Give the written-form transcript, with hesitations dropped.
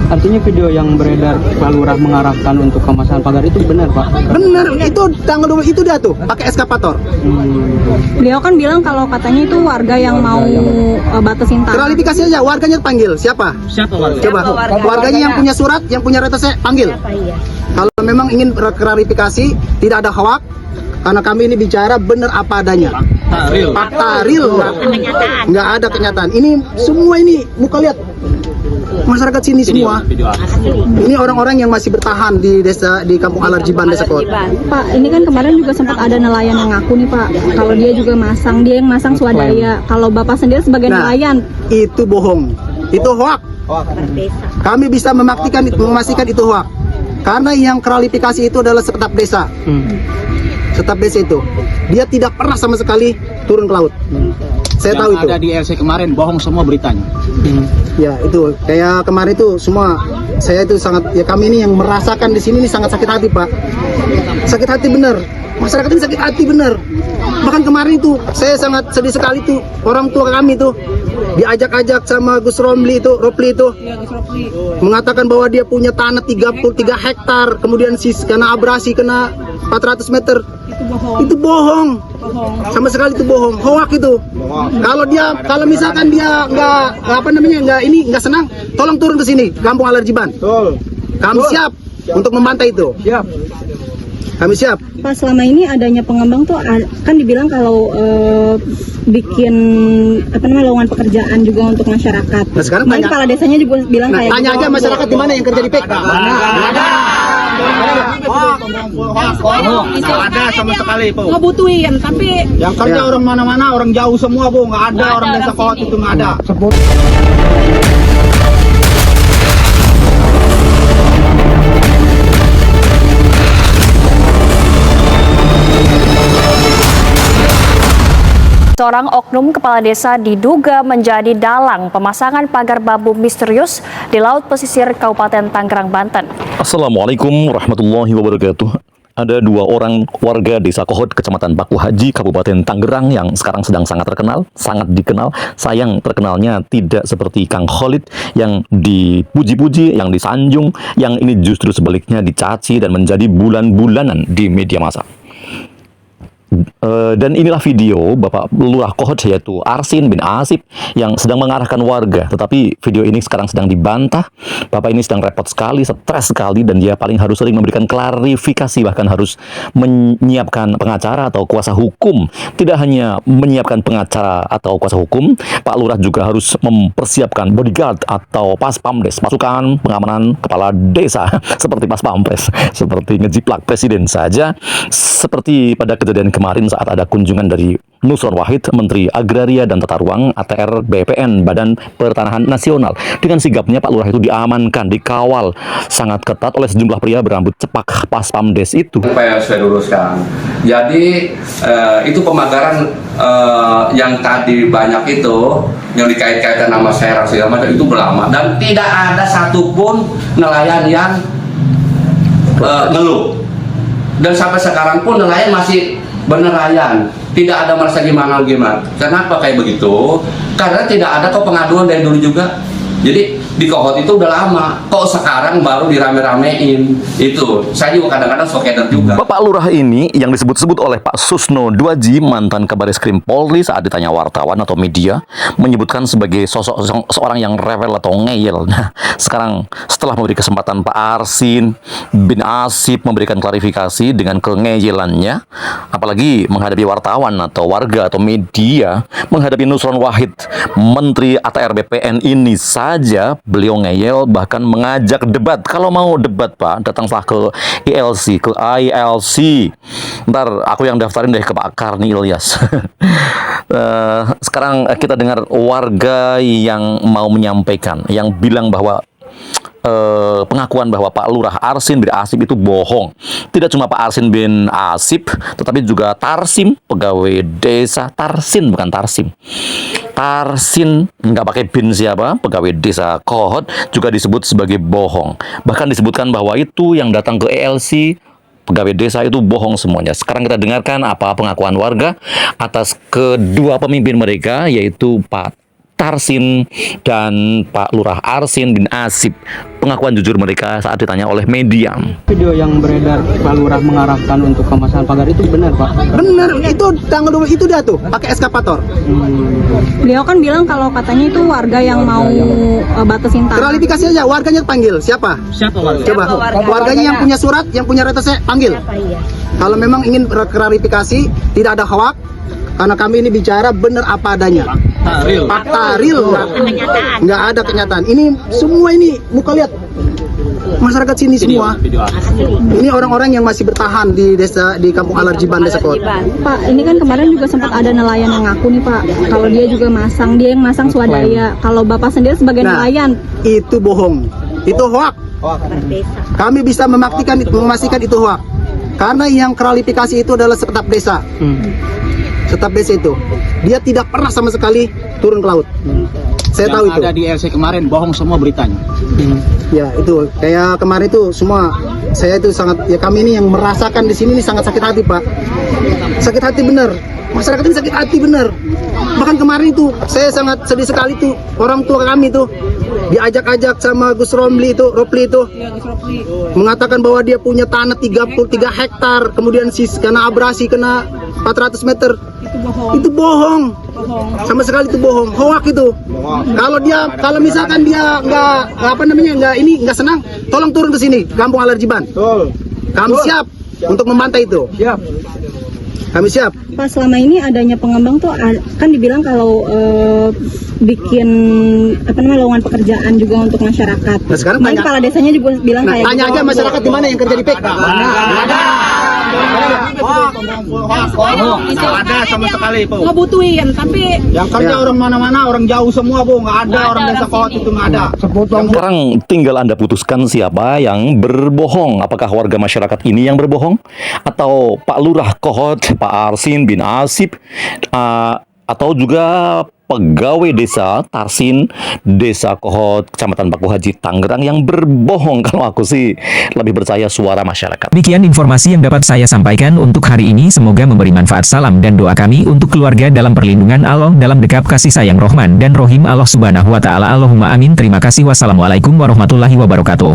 Artinya video yang beredar Pak Lurah mengarahkan untuk pemasangan pagar itu benar, Pak? Bener, itu tanggal 20 itu dia tuh pakai eskavator. Beliau kan bilang kalau katanya itu warga yang mau batasin tanah. Klarifikasi aja, warganya panggil. Siapa? Coba. Warganya yang punya surat, yang punya RTC panggil. Kalau memang ingin klarifikasi, tidak ada hoak, karena kami ini bicara benar apa adanya. Fakta real, nggak ada kenyataan. Ini semua ini, muka lihat. Masyarakat sini semua. Ini orang-orang yang masih bertahan di desa, di Kampung Alarjiban, Desa Kohot. Pak, ini kan kemarin juga sempat ada nelayan yang ngaku nih Pak, kalau dia juga masang, dia yang masang swadaya. Kalau Bapak sendiri sebagai nelayan, Itu bohong, itu hoak. Kami bisa memastikan itu hoak. Karena yang klarifikasi itu adalah sekretap desa. Sekretap desa itu, dia tidak pernah sama sekali turun ke laut. Saya tahu itu. Ada di LC kemarin bohong semua beritanya. Ya itu kayak kemarin itu semua saya itu sangat ya kami ini yang merasakan di sini ini sangat sakit hati Pak. Sakit hati bener. Masyarakat ini sakit hati bener. Bahkan kemarin itu saya sangat sedih sekali tuh orang tua kami tuh diajak-ajak sama Gus Romli itu mengatakan bahwa dia punya tanah 33 hektar kemudian kena abrasi kena 400 meter. Itu bohong. Sama sekali itu bohong. Hoak itu. Kalau misalkan dia nggak senang, tolong turun ke sini, Kampung Alarjiban. Kami siap untuk membantai itu. Kami siap. Pak, selama ini adanya pengembang tuh kan dibilang kalau bikin lowongan pekerjaan juga untuk masyarakat. Nah, sekarang tanya, kepala desanya juga bilang kayak tanya aja masyarakat di mana yang kerja di PK. Nggak ada sama sekali, Bu. Ngebutuhin, tapi Yang kerja orang mana-mana, orang jauh semua, Bu. Nggak ada orang Desa Kohot itu, nggak ada. Seorang oknum kepala desa diduga menjadi dalang pemasangan pagar bambu misterius di laut pesisir Kabupaten Tangerang, Banten. Assalamualaikum warahmatullahi wabarakatuh. Ada dua orang warga desa Kohot, Kecamatan Baku Haji, Kabupaten Tangerang yang sekarang sedang sangat terkenal, sangat dikenal. Sayang terkenalnya tidak seperti Kang Khalid yang dipuji-puji, yang disanjung, yang ini justru sebaliknya dicaci dan menjadi bulan-bulanan di media massa. Dan inilah video Bapak Lurah Kohot yaitu Arsin bin Asip yang sedang mengarahkan warga, tetapi video ini sekarang sedang dibantah. Bapak ini sedang repot sekali, stres sekali, dan dia paling harus sering memberikan klarifikasi, bahkan harus menyiapkan pengacara atau kuasa hukum. Tidak hanya menyiapkan pengacara atau kuasa hukum, Pak Lurah juga harus mempersiapkan bodyguard atau pas pamdes, pasukan pengamanan kepala desa seperti pas pampres, seperti ngejiplak presiden saja, seperti pada kejadian kemarin saat ada kunjungan dari Nusron Wahid, Menteri Agraria dan Tata Ruang ATR BPN, Badan Pertanahan Nasional. Dengan sigapnya Pak Lurah itu diamankan, dikawal sangat ketat oleh sejumlah pria berambut cepak pas pamdes itu. Supaya saya luruskan. Jadi itu pemagaran yang tadi banyak itu yang dikait-kaitkan nama saya segala macam itu berlama dan tidak ada satupun nelayan yang ngeluh. Dan sampai sekarang pun nelayan masih bernelayan, tidak ada merasa gimana. Kenapa kayak begitu? Karena tidak ada kok pengaduan dari dulu juga. Jadi di Kohot itu udah lama, kok sekarang baru dirame-ramein. Itu saya juga kadang-kadang sokeder juga. Bapak Lurah ini yang disebut-sebut oleh Pak Susno Duaji, mantan Kabaris Krim Polri, saat ditanya wartawan atau media menyebutkan sebagai sosok seorang yang rewel atau ngeyel. Nah, sekarang setelah memberi kesempatan Pak Arsin bin Asip memberikan klarifikasi dengan kengeyelannya, apalagi menghadapi wartawan atau warga atau media, menghadapi Nusron Wahid, Menteri ATR BPN ini saja beliau ngeyel, bahkan mengajak debat. Kalau mau debat Pak, datanglah ke ILC, ke ILC. Ntar aku yang daftarin deh ke Pak Karni Ilyas. Sekarang kita dengar warga yang mau menyampaikan, yang bilang bahwa pengakuan bahwa Pak Lurah Arsin bin Asip itu bohong. Tidak cuma Pak Arsin bin Asip, tetapi juga Tarsim, pegawai desa Tarsin, bukan Tarsim. Tarsin, nggak pakai bin siapa, pegawai desa Kohot, juga disebut sebagai bohong. Bahkan disebutkan bahwa itu yang datang ke ELC, pegawai desa itu bohong semuanya. Sekarang kita dengarkan apa pengakuan warga atas kedua pemimpin mereka, yaitu Pak Tarsin dan Pak Lurah Arsin bin Asip. Pengakuan jujur mereka saat ditanya oleh media. Video yang beredar Pak Lurah mengarahkan untuk pemasangan pagar itu benar Pak? Bener, itu tanggal 2 itu dia tuh pakai eskavator. Beliau kan bilang kalau katanya itu warga yang mau batasin tanah. Klarifikasi aja, warganya panggil. Siapa? Coba. Warganya yang punya surat, yang punya retesnya panggil. Kalau memang ingin klarifikasi, tidak ada hoak, karena kami ini bicara benar apa adanya. Fakta real, nggak ada kenyataan. Ini semua ini, muka lihat. Masyarakat sini semua. Ini orang-orang yang masih bertahan di desa, di Kampung Alarjiban, Desa Kohot. Pak, ini kan kemarin juga sempat ada nelayan yang ngaku nih Pak, kalau dia juga masang, dia yang masang swadaya. Kalau Bapak sendiri sebagai nelayan, Itu bohong, itu hoak. Kami bisa memastikan itu hoak. Karena yang klarifikasi itu adalah staf desa. Staf desa itu, dia tidak pernah sama sekali turun ke laut. Saya tahu itu. Ada di LC kemarin bohong semua beritanya. Ya itu kayak kemarin itu semua saya itu sangat ya kami ini yang merasakan di sini ini sangat sakit hati Pak. Sakit hati bener. Masyarakat ini sakit hati bener. Bahkan kemarin itu saya sangat sedih sekali tuh orang tua kami tuh diajak-ajak sama Gus Ropli itu mengatakan bahwa dia punya tanah 33 hektar kemudian kena abrasi kena 400 meter. Itu bohong. Sama sekali itu bohong, hoak itu. Kalau misalkan dia nggak senang, tolong turun ke sini, Kampung Alarjiban. Kami siap untuk membantai itu. Kami siap. Pak, selama ini adanya pengembang tuh kan dibilang kalau bikin lowongan pekerjaan juga untuk masyarakat. Nah, sekarang kemarin kepala desanya juga bilang kayak tanya gitu. aja masyarakat di mana yang kerja di PEK. Ada sama sekali po. Ngebutuhin, tapi Yang kerja orang mana-mana, orang jauh semua po, nggak ada orang desa Kohot itu nggak ada. Sekarang tinggal Anda putuskan siapa yang berbohong. Apakah warga masyarakat ini yang berbohong? Atau Pak Lurah Kohot, Pak Arsin bin Asip, atau juga pegawai desa Tarsin, Desa Kohot, Kecamatan Paku Haji, Tangerang yang berbohong? Kalau aku sih lebih percaya suara masyarakat. Demikian informasi yang dapat saya sampaikan untuk hari ini. Semoga memberi manfaat. Salam dan doa kami untuk keluarga dalam perlindungan Allah, dalam dekap kasih sayang Rahman dan Rohim Allah Subhanahu wa Ta'ala. Allahumma amin. Terima kasih. Wassalamualaikum warahmatullahi wabarakatuh.